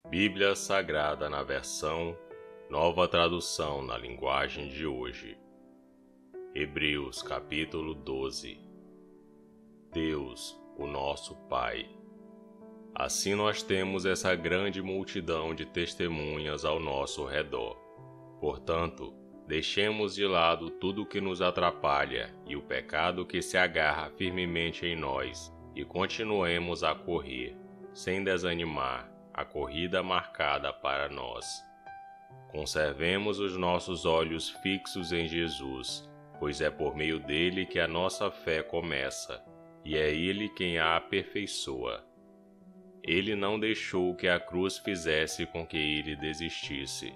Bíblia Sagrada na versão Nova Tradução na linguagem de hoje. Hebreus capítulo 12. Deus, o nosso Pai. Assim nós temos essa grande multidão de testemunhas ao nosso redor. Portanto, deixemos de lado tudo o que nos atrapalha e o pecado que se agarra firmemente em nós e continuemos a correr, sem desanimar, a corrida marcada para nós. Conservemos os nossos olhos fixos em Jesus, pois é por meio dele que a nossa fé começa, e é ele quem a aperfeiçoa. Ele não deixou que a cruz fizesse com que ele desistisse.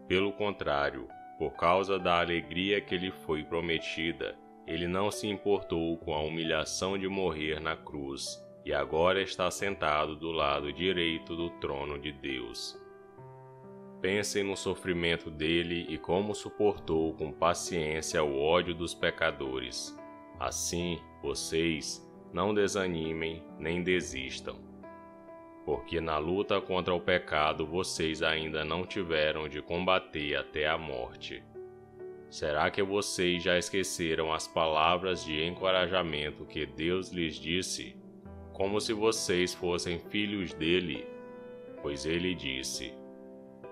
Pelo contrário, por causa da alegria que lhe foi prometida, ele não se importou com a humilhação de morrer na cruz, e agora está sentado do lado direito do trono de Deus. Pensem no sofrimento dele e como suportou com paciência o ódio dos pecadores. Assim, vocês não desanimem nem desistam, porque na luta contra o pecado vocês ainda não tiveram de combater até a morte. Será que vocês já esqueceram as palavras de encorajamento que Deus lhes disse, como se vocês fossem filhos dele? Pois ele disse: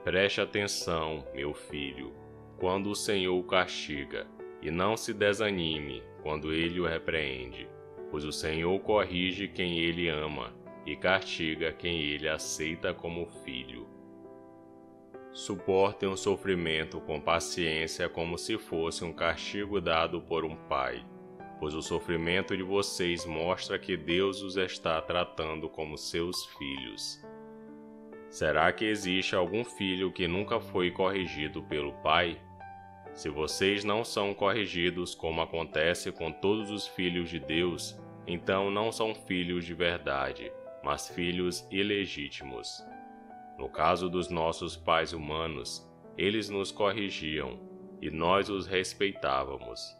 preste atenção, meu filho, quando o Senhor o castiga, e não se desanime quando ele o repreende, pois o Senhor corrige quem ele ama e castiga quem ele aceita como filho. Suportem o sofrimento com paciência como se fosse um castigo dado por um pai, pois o sofrimento de vocês mostra que Deus os está tratando como seus filhos. Será que existe algum filho que nunca foi corrigido pelo pai? Se vocês não são corrigidos como acontece com todos os filhos de Deus, então não são filhos de verdade, mas filhos ilegítimos. No caso dos nossos pais humanos, eles nos corrigiam e nós os respeitávamos.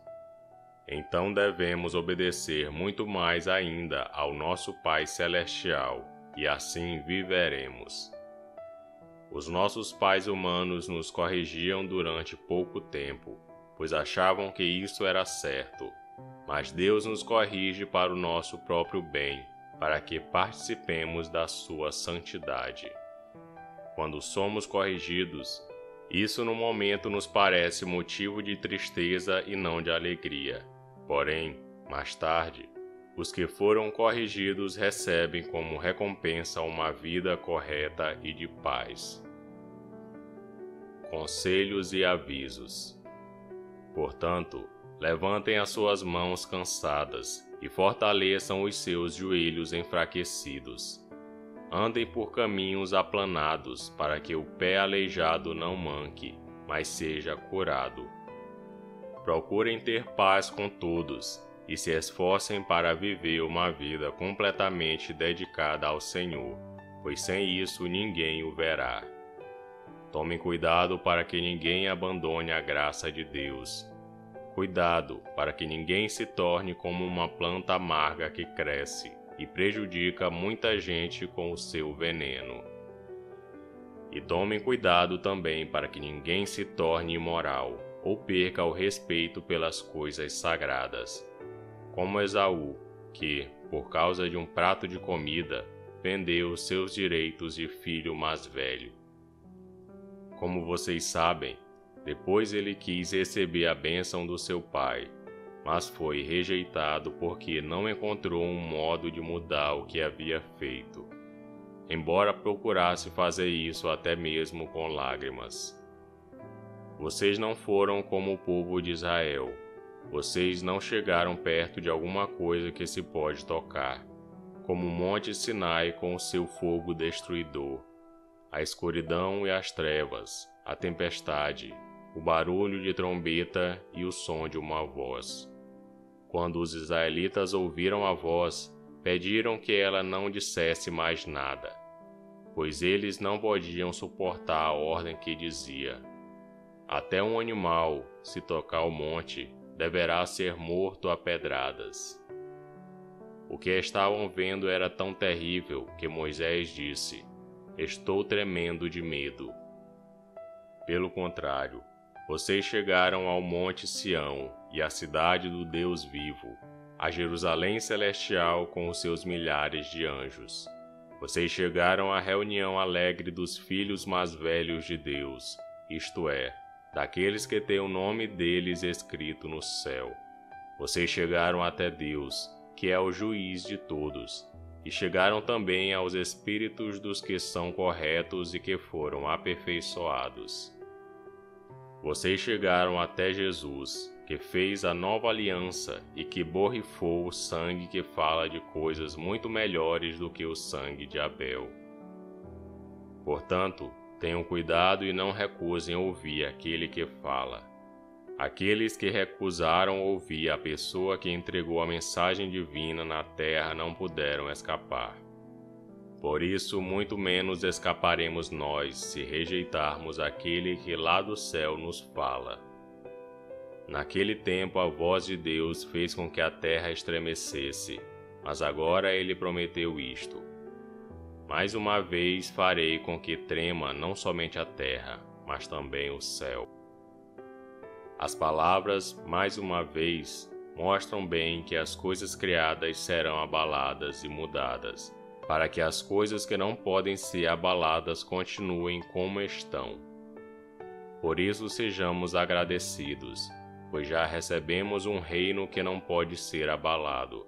Então devemos obedecer muito mais ainda ao nosso Pai Celestial, e assim viveremos. Os nossos pais humanos nos corrigiam durante pouco tempo, pois achavam que isso era certo, mas Deus nos corrige para o nosso próprio bem, para que participemos da sua santidade. Quando somos corrigidos, isso no momento nos parece motivo de tristeza e não de alegria. Porém, mais tarde, os que foram corrigidos recebem como recompensa uma vida correta e de paz. Conselhos e avisos. Portanto, levantem as suas mãos cansadas e fortaleçam os seus joelhos enfraquecidos. Andem por caminhos aplanados para que o pé aleijado não manque, mas seja curado. Procurem ter paz com todos e se esforcem para viver uma vida completamente dedicada ao Senhor, pois sem isso ninguém o verá. Tomem cuidado para que ninguém abandone a graça de Deus. Cuidado para que ninguém se torne como uma planta amarga que cresce e prejudica muita gente com o seu veneno. E tomem cuidado também para que ninguém se torne imoral ou perca o respeito pelas coisas sagradas, como Esaú, que, por causa de um prato de comida, vendeu os seus direitos de filho mais velho. Como vocês sabem, depois ele quis receber a bênção do seu pai, mas foi rejeitado porque não encontrou um modo de mudar o que havia feito, embora procurasse fazer isso até mesmo com lágrimas. Vocês não foram como o povo de Israel. Vocês não chegaram perto de alguma coisa que se pode tocar, como o Monte Sinai com o seu fogo destruidor, a escuridão e as trevas, a tempestade, o barulho de trombeta e o som de uma voz. Quando os israelitas ouviram a voz, pediram que ela não dissesse mais nada, pois eles não podiam suportar a ordem que dizia: até um animal, se tocar o monte, deverá ser morto a pedradas. O que estavam vendo era tão terrível que Moisés disse: estou tremendo de medo. Pelo contrário, vocês chegaram ao Monte Sião e à cidade do Deus vivo, a Jerusalém celestial com os seus milhares de anjos. Vocês chegaram à reunião alegre dos filhos mais velhos de Deus, isto é, daqueles que têm o nome deles escrito no céu. Vocês chegaram até Deus, que é o juiz de todos, e chegaram também aos espíritos dos que são corretos e que foram aperfeiçoados. Vocês chegaram até Jesus, que fez a nova aliança e que borrifou o sangue que fala de coisas muito melhores do que o sangue de Abel. Portanto, tenham cuidado e não recusem ouvir aquele que fala. Aqueles que recusaram ouvir a pessoa que entregou a mensagem divina na terra não puderam escapar. Por isso, muito menos escaparemos nós se rejeitarmos aquele que lá do céu nos fala. Naquele tempo a voz de Deus fez com que a terra estremecesse, mas agora ele prometeu isto: mais uma vez farei com que trema não somente a terra, mas também o céu. As palavras, mais uma vez, mostram bem que as coisas criadas serão abaladas e mudadas, para que as coisas que não podem ser abaladas continuem como estão. Por isso sejamos agradecidos, pois já recebemos um reino que não pode ser abalado.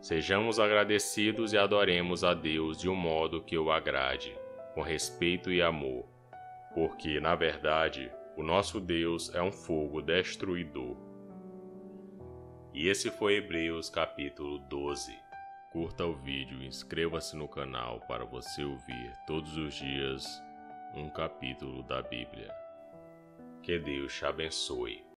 Sejamos agradecidos e adoremos a Deus de um modo que o agrade, com respeito e amor, porque, na verdade, o nosso Deus é um fogo destruidor. E esse foi Hebreus capítulo 12. Curta o vídeo e inscreva-se no canal para você ouvir todos os dias um capítulo da Bíblia. Que Deus te abençoe.